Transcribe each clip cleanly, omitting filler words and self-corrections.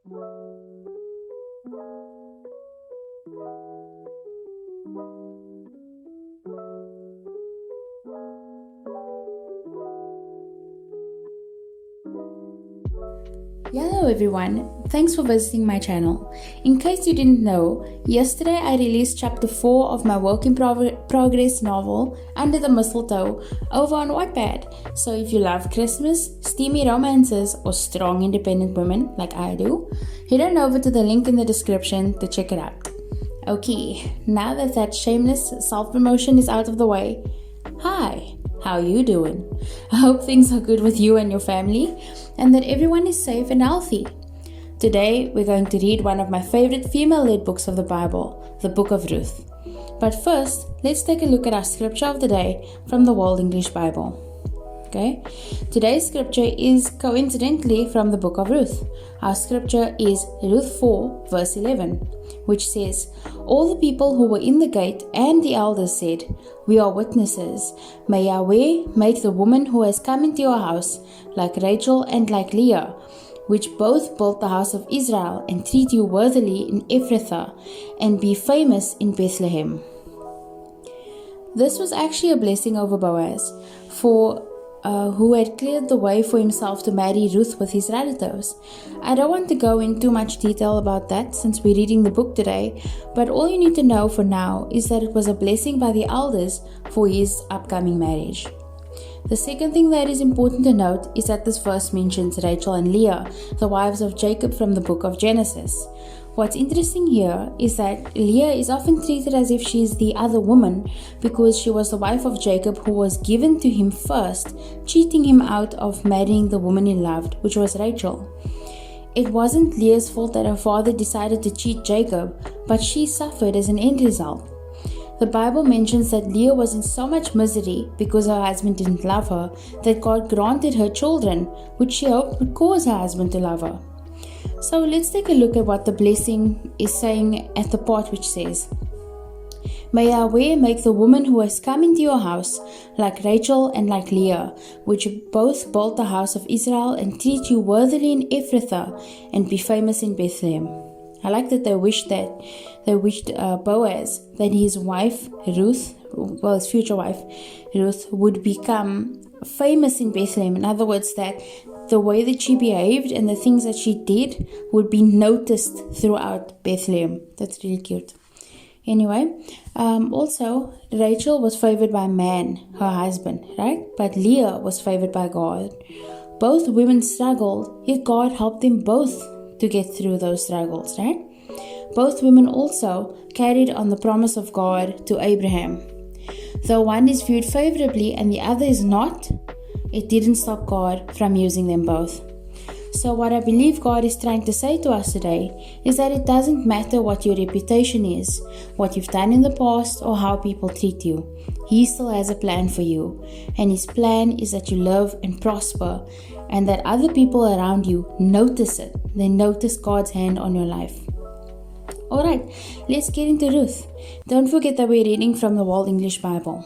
Hello everyone, thanks for visiting my channel. In case you didn't know, yesterday I released chapter 4 of my work in progress novel Under the Mistletoe over on Wattpad. So if you love Christmas, steamy romances or strong independent women like I do, head on over to the link in the description to check it out. Okay, now that shameless self-promotion is out of the way, hi! How you doing? I hope things are good with you and your family and that everyone is safe and healthy. Today we're going to read one of my favorite female-led books of the Bible, the Book of Ruth. But first, let's take a look at our scripture of the day from the World English Bible. Okay, today's scripture is coincidentally from the Book of Ruth. Our scripture is Ruth 4 verse 11, which says, "All the people who were in the gate and the elders said, 'We are witnesses. May Yahweh make the woman who has come into your house like Rachel and like Leah, which both built the house of Israel, and treat you worthily in Ephrathah, and be famous in Bethlehem.'" This was actually a blessing over Boaz, who had cleared the way for himself to marry Ruth with his relatives. I don't want to go in too much detail about that since we're reading the book today, but all you need to know for now is that it was a blessing by the elders for his upcoming marriage. The second thing that is important to note is that this verse mentions Rachel and Leah, the wives of Jacob from the book of Genesis. What's interesting here is that Leah is often treated as if she is the other woman because she was the wife of Jacob who was given to him first, cheating him out of marrying the woman he loved, which was Rachel. It wasn't Leah's fault that her father decided to cheat Jacob, but she suffered as an end result. The Bible mentions that Leah was in so much misery because her husband didn't love her that God granted her children, which she hoped would cause her husband to love her. So let's take a look at what the blessing is saying at the part which says, "May Yahweh make the woman who has come into your house like Rachel and like Leah, which both built the house of Israel, and treat you worthily in Ephrathah, and be famous in Bethlehem." I like that they wished Boaz that his wife Ruth, his future wife Ruth, would become famous in Bethlehem. In other words, that the way that she behaved and the things that she did would be noticed throughout Bethlehem. That's really cute. Anyway, also Rachel was favored by man, her husband, right? But Leah was favored by God. Both women struggled, yet God helped them both to get through those struggles, right? Both women also carried on the promise of God to Abraham. Though one is viewed favorably and the other is not, it didn't stop God from using them both. So what I believe God is trying to say to us today is that it doesn't matter what your reputation is, what you've done in the past, or how people treat you. He still has a plan for you, and His plan is that you live and prosper, and that other people around you notice it. They notice God's hand on your life. Alright, let's get into Ruth. Don't forget that we're reading from the World English Bible.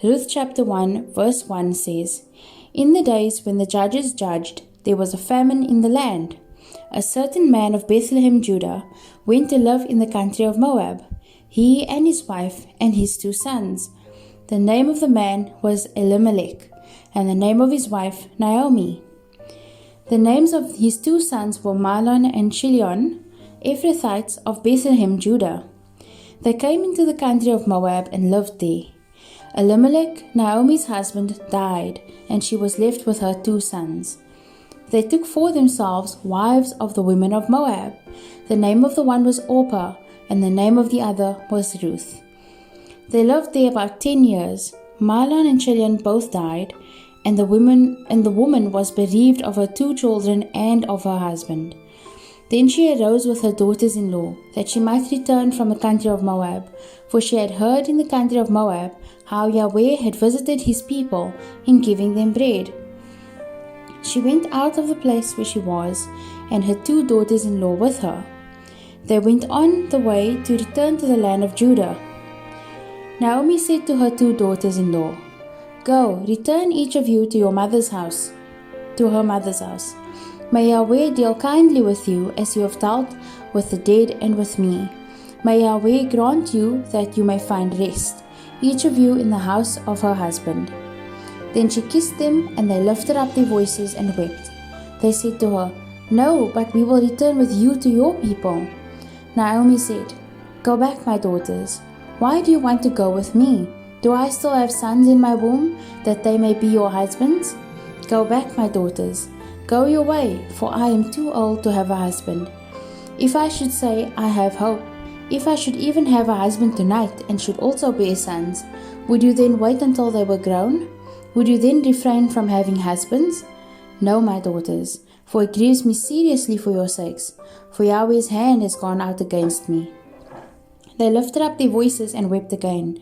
Ruth chapter 1 verse 1 says, "In the days when the judges judged, there was a famine in the land. A certain man of Bethlehem, Judah, went to live in the country of Moab, he and his wife and his 2 sons. The name of the man was Elimelech, and the name of his wife Naomi. The names of his 2 sons were Mahlon and Chilion, Ephrathites of Bethlehem, Judah. They came into the country of Moab and lived there. Elimelech, Naomi's husband, died, and she was left with her 2 sons. They took for themselves wives of the women of Moab. The name of the one was Orpah, and the name of the other was Ruth. They lived there about 10 years. Mahlon and Chilion both died, and the woman was bereaved of her 2 children and of her husband. Then she arose with her daughters-in-law, that she might return from the country of Moab, for she had heard in the country of Moab how Yahweh had visited his people in giving them bread. She went out of the place where she was, and her 2 daughters-in-law with her. They went on the way to return to the land of Judah. Naomi said to her 2 daughters-in-law, "Go, return each of you to your mother's house, to her mother's house. May Yahweh deal kindly with you as you have dealt with the dead and with me. May Yahweh grant you that you may find rest, each of you in the house of her husband." Then she kissed them, and they lifted up their voices and wept. They said to her, "No, but we will return with you to your people." Naomi said, "Go back, my daughters. Why do you want to go with me? Do I still have sons in my womb, that they may be your husbands? Go back, my daughters. Go your way, for I am too old to have a husband. If I should say, I have hope, if I should even have a husband tonight and should also bear sons, would you then wait until they were grown? Would you then refrain from having husbands? No, my daughters, for it grieves me seriously for your sakes, for Yahweh's hand has gone out against me." They lifted up their voices and wept again.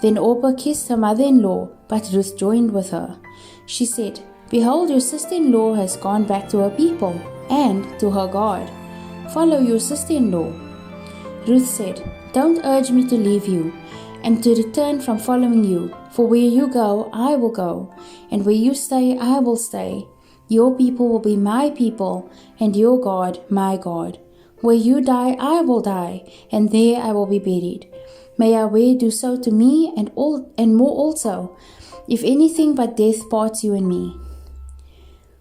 Then Orpah kissed her mother-in-law, but Ruth joined with her. She said, "Behold, your sister-in-law has gone back to her people and to her God. Follow your sister-in-law." Ruth said, "Don't urge me to leave you and to return from following you, for where you go, I will go, and where you stay, I will stay. Your people will be my people, and your God, my God. Where you die, I will die, and there I will be buried. May Yahweh do so to me and more also, if anything but death parts you and me."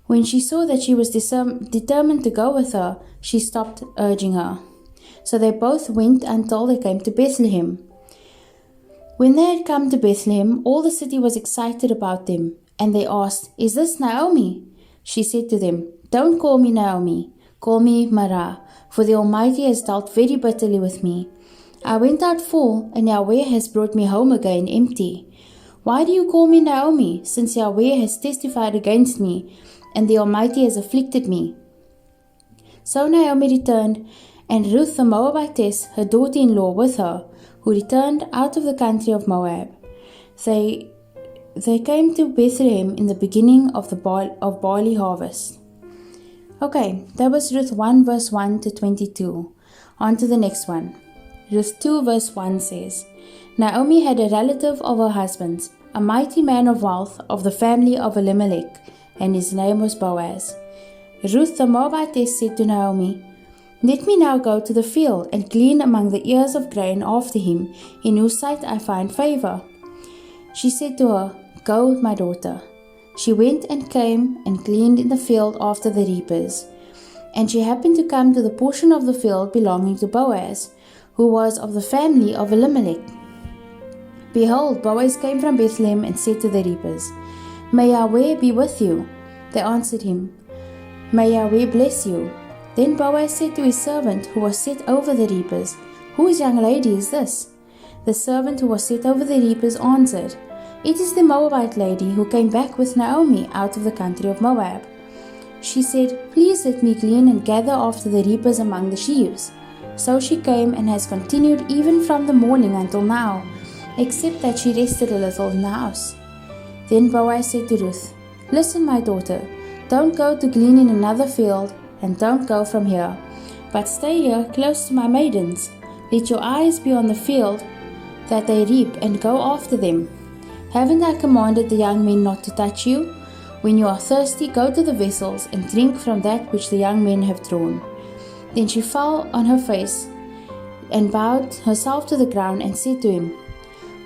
When she saw that she was determined to go with her, she stopped urging her. So they both went until they came to Bethlehem. When they had come to Bethlehem, all the city was excited about them, and they asked, "Is this Naomi?" She said to them, "Don't call me Naomi, call me Mara, for the Almighty has dealt very bitterly with me. I went out full, and Yahweh has brought me home again empty. Why do you call me Naomi, since Yahweh has testified against me, and the Almighty has afflicted me?" So Naomi returned, and Ruth the Moabitess, her daughter-in-law, with her, who returned out of the country of Moab. They came to Bethlehem in the beginning of barley harvest. Okay, that was Ruth 1 verse 1 to 22. On to the next one. Ruth 2 verse 1 says, Naomi had a relative of her husband's, a mighty man of wealth of the family of Elimelech, and his name was Boaz. Ruth the Moabitess said to Naomi, "Let me now go to the field and glean among the ears of grain after him, in whose sight I find favor." She said to her, "Go, my daughter." She went and came and gleaned in the field after the reapers. And she happened to come to the portion of the field belonging to Boaz, who was of the family of Elimelech. Behold, Boaz came from Bethlehem and said to the reapers, "May Yahweh be with you." They answered him, "May Yahweh bless you." Then Boaz said to his servant who was set over the reapers, "Whose young lady is this?" The servant who was set over the reapers answered, "It is the Moabite lady who came back with Naomi out of the country of Moab." She said, "Please let me glean and gather after the reapers among the sheaves." So she came and has continued even from the morning until now, except that she rested a little in the house. Then Boaz said to Ruth, "Listen, my daughter, don't go to glean in another field, and don't go from here, but stay here close to my maidens. Let your eyes be on the field that they reap, and go after them. Haven't I commanded the young men not to touch you? When you are thirsty, go to the vessels and drink from that which the young men have drawn." Then she fell on her face and bowed herself to the ground and said to him,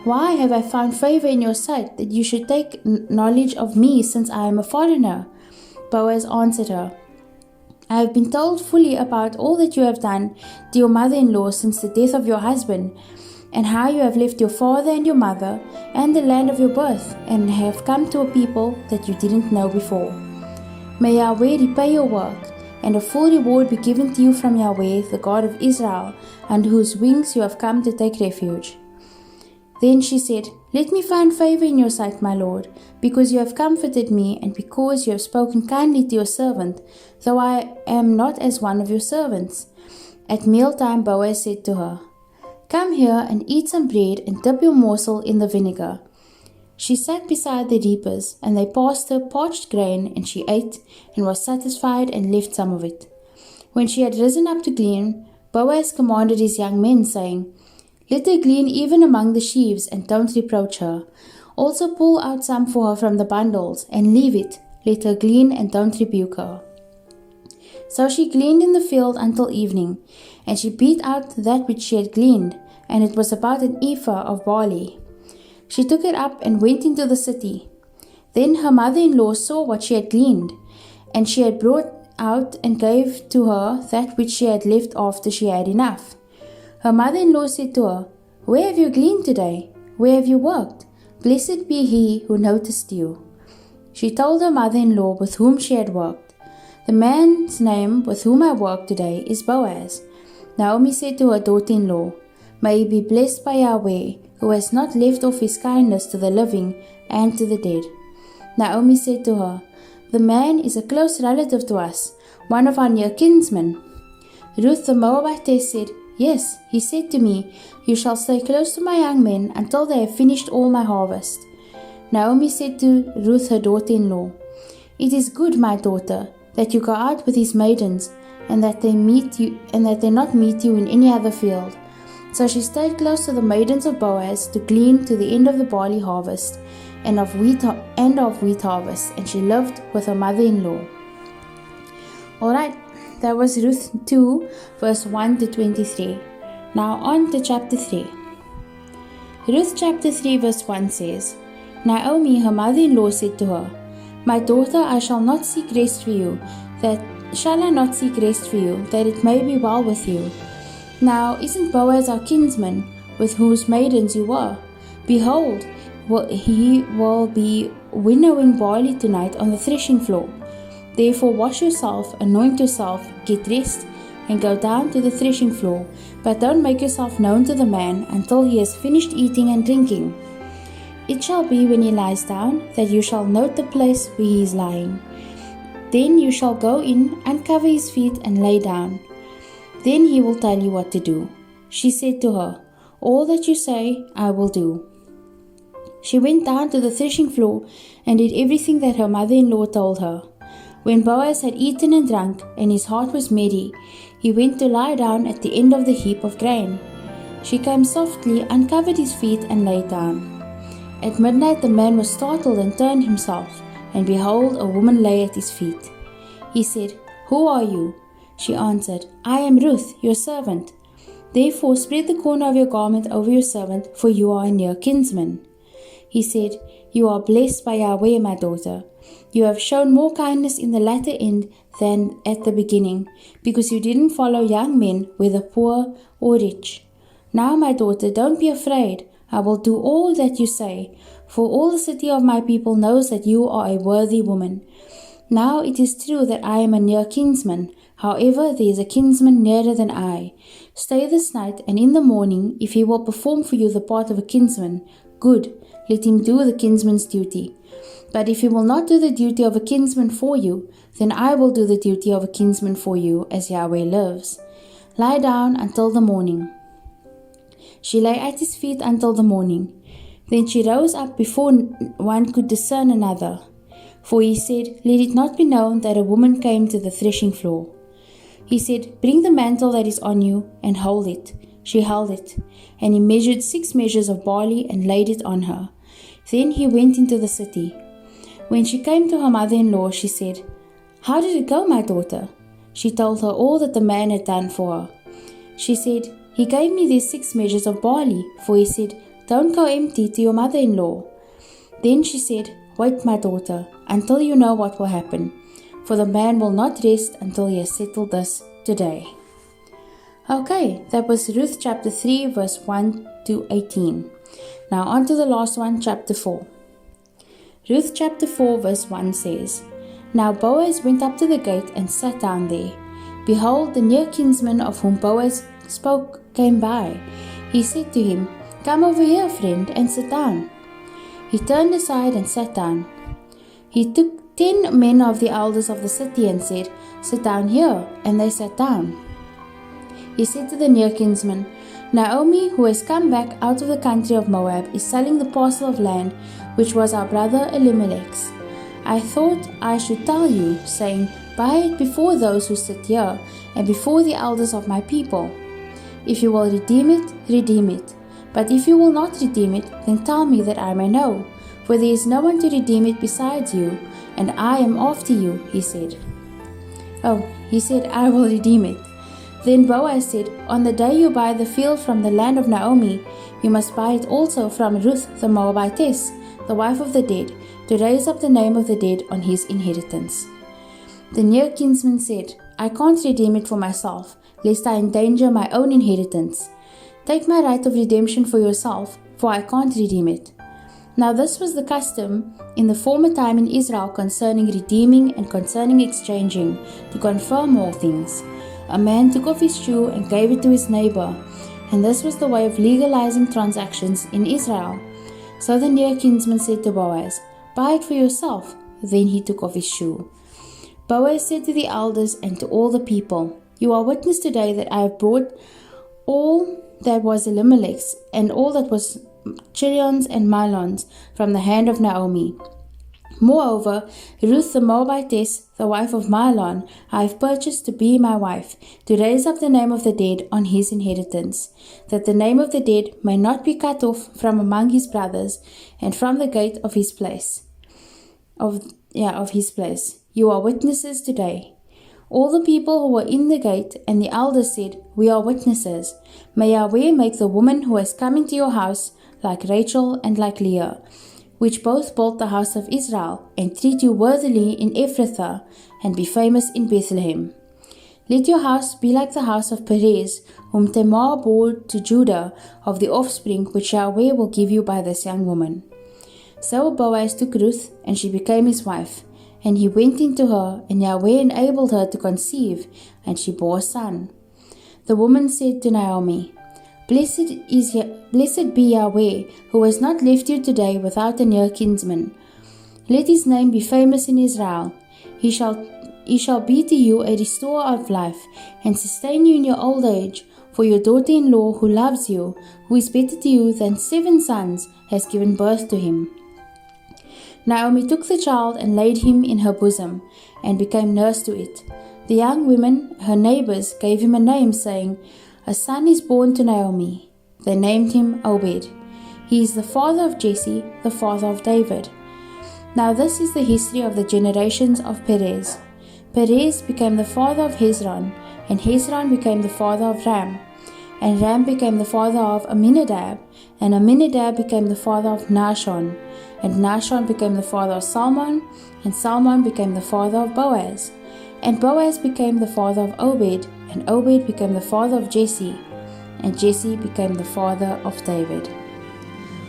"Why have I found favor in your sight, that you should take knowledge of me, since I am a foreigner?" Boaz answered her, "I have been told fully about all that you have done to your mother-in-law since the death of your husband, and how you have left your father and your mother and the land of your birth, and have come to a people that you didn't know before. May Yahweh repay your work, and a full reward be given to you from Yahweh, the God of Israel, under whose wings you have come to take refuge." Then she said, "Let me find favor in your sight, my lord, because you have comforted me, and because you have spoken kindly to your servant, though I am not as one of your servants." At mealtime Boaz said to her, "Come here and eat some bread, and dip your morsel in the vinegar." She sat beside the reapers, and they passed her parched grain, and she ate, and was satisfied, and left some of it. When she had risen up to glean, Boaz commanded his young men, saying, "Let her glean even among the sheaves, and don't reproach her. Also pull out some for her from the bundles, and leave it. Let her glean, and don't rebuke her." So she gleaned in the field until evening, and she beat out that which she had gleaned, and it was about an ephah of barley. She took it up and went into the city. Then her mother-in-law saw what she had gleaned, and she had brought out and gave to her that which she had left after she had enough. Her mother-in-law said to her, "Where have you gleaned today? Where have you worked? Blessed be he who noticed you." She told her mother-in-law with whom she had worked, "The man's name with whom I work today is Boaz." Naomi said to her daughter-in-law, "May he be blessed by Yahweh, who has not left off his kindness to the living and to the dead." Naomi said to her, "The man is a close relative to us, one of our near kinsmen." Ruth the Moabitess said, "Yes, he said to me, 'You shall stay close to my young men until they have finished all my harvest.'" Naomi said to Ruth her daughter-in-law, "It is good, my daughter, that you go out with his maidens, and that they not meet you in any other field." So she stayed close to the maidens of Boaz to glean to the end of the barley harvest and of wheat harvest, and she lived with her mother-in-law. Alright, that was Ruth 2 verse 1 to 23. Now on to chapter 3. Ruth chapter 3 verse 1 says, Naomi her mother-in-law said to her, "My daughter, I shall not seek rest for you, that it may be well with you. Now isn't Boaz our kinsman, with whose maidens you were? Behold, he will be winnowing barley tonight on the threshing floor. Therefore wash yourself, anoint yourself, get dressed, and go down to the threshing floor, but don't make yourself known to the man until he has finished eating and drinking. It shall be when he lies down, that you shall note the place where he is lying. Then you shall go in, uncover his feet, and lay down. Then he will tell you what to do." She said to her, "All that you say, I will do." She went down to the threshing floor and did everything that her mother-in-law told her. When Boaz had eaten and drunk, and his heart was merry, he went to lie down at the end of the heap of grain. She came softly, uncovered his feet, and lay down. At midnight the man was startled and turned himself, and behold, a woman lay at his feet. He said, "Who are you?" She answered, "I am Ruth, your servant. Therefore spread the corner of your garment over your servant, for you are a near kinsman." He said, "You are blessed by Yahweh, my daughter. You have shown more kindness in the latter end than at the beginning, because you didn't follow young men, whether poor or rich. Now, my daughter, don't be afraid. I will do all that you say, for all the city of my people knows that you are a worthy woman. Now it is true that I am a near kinsman. However, there is a kinsman nearer than I. Stay this night, and in the morning, if he will perform for you the part of a kinsman, good, let him do the kinsman's duty. But if he will not do the duty of a kinsman for you, then I will do the duty of a kinsman for you, as Yahweh lives. Lie down until the morning." She lay at his feet until the morning. Then she rose up before one could discern another. For he said, "Let it not be known that a woman came to the threshing floor." He said, "Bring the mantle that is on you, and hold it." She held it, and he measured 6 measures of barley and laid it on her. Then he went into the city. When she came to her mother-in-law, she said, "How did it go, my daughter?" She told her all that the man had done for her. She said, "He gave me these 6 measures of barley, for he said, 'Don't go empty to your mother-in-law.'" Then she said, "Wait, my daughter, until you know what will happen, for the man will not rest until he has settled this today." Okay, that was Ruth chapter 3 verse 1 to 18. Now on to the last one, chapter 4. Ruth chapter 4 verse 1 says, Now Boaz went up to the gate and sat down there. Behold, the near kinsman of whom Boaz spoke came by. He said to him, "Come over here, friend, and sit down." He turned aside and sat down. He took 10 men of the elders of the city and said, "Sit down here," and they sat down. He said to the near kinsman, "Naomi, who has come back out of the country of Moab, is selling the parcel of land which was our brother Elimelech's. I thought I should tell you, saying, Buy it before those who sit here, and before the elders of my people. If you will redeem it, redeem it. But if you will not redeem it, then tell me that I may know, for there is no one to redeem it besides you, and I am after you," he said. Oh, He said, I will redeem it. Then Boaz said, On the day you buy the field from the land of Naomi, you must buy it also from Ruth the Moabitess, the wife of the dead, to raise up the name of the dead on his inheritance. The near kinsman said, I can't redeem it for myself, lest I endanger my own inheritance. Take my right of redemption for yourself, for I can't redeem it. Now this was the custom in the former time in Israel concerning redeeming and concerning exchanging, to confirm all things. A man took off his shoe and gave it to his neighbor, and this was the way of legalizing transactions in Israel. So the near kinsman said to Boaz, Buy it for yourself. Then he took off his shoe. Boaz said to the elders and to all the people, You are witness today that I have brought all that was Elimelech's and all that was Chilion's and Mahlon's from the hand of Naomi. Moreover, Ruth the Moabitess, the wife of Mahlon, I have purchased to be my wife, to raise up the name of the dead on his inheritance, that the name of the dead may not be cut off from among his brothers, and from the gate of his place. Of his place. You are witnesses today. All the people who were in the gate and the elders said, We are witnesses. May Yahweh make the woman who has come into your house like Rachel and like Leah, which both built the house of Israel, and treat you worthily in Ephrathah, and be famous in Bethlehem. Let your house be like the house of Perez, whom Tamar bore to Judah, of the offspring which Yahweh will give you by this young woman. So Boaz took Ruth, and she became his wife. And he went into her, and Yahweh enabled her to conceive, and she bore a son. The woman said to Naomi, Blessed be Yahweh, who has not left you today without a near kinsman. Let his name be famous in Israel. He shall be to you a restorer of life, and sustain you in your old age. For your daughter-in-law, who loves you, who is better to you than 7 sons, has given birth to him. Naomi took the child and laid him in her bosom, and became nurse to it. The young women, her neighbors, gave him a name, saying, A son is born to Naomi. They named him Obed. He is the father of Jesse, the father of David. Now this is the history of the generations of Perez. Perez became the father of Hezron, and Hezron became the father of Ram. And Ram became the father of Amminadab, and Amminadab became the father of Nahshon. And Nahshon became the father of Salmon, and Salmon became the father of Boaz. And Boaz became the father of Obed, and Obed became the father of Jesse, and Jesse became the father of David.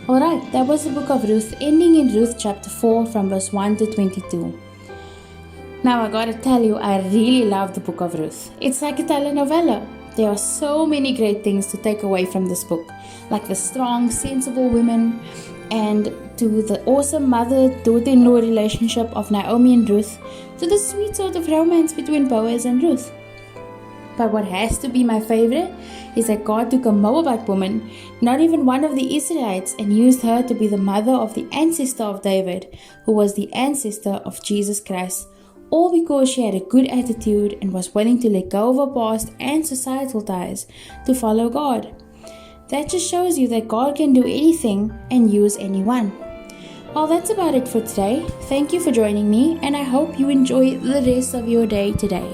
Alright, that was the book of Ruth, ending in Ruth chapter 4 from verse 1 to 22. Now I gotta tell you, I really love the book of Ruth. It's like a telenovela. There are so many great things to take away from this book, like the strong, sensible women, and to the awesome mother-daughter-in-law relationship of Naomi and Ruth, to the sweet sort of romance between Boaz and Ruth. But what has to be my favorite is that God took a Moabite woman, not even one of the Israelites, and used her to be the mother of the ancestor of David, who was the ancestor of Jesus Christ, all because she had a good attitude and was willing to let go of her past and societal ties to follow God. That just shows you that God can do anything and use anyone. Well, that's about it for today. Thank you for joining me, and I hope you enjoy the rest of your day today.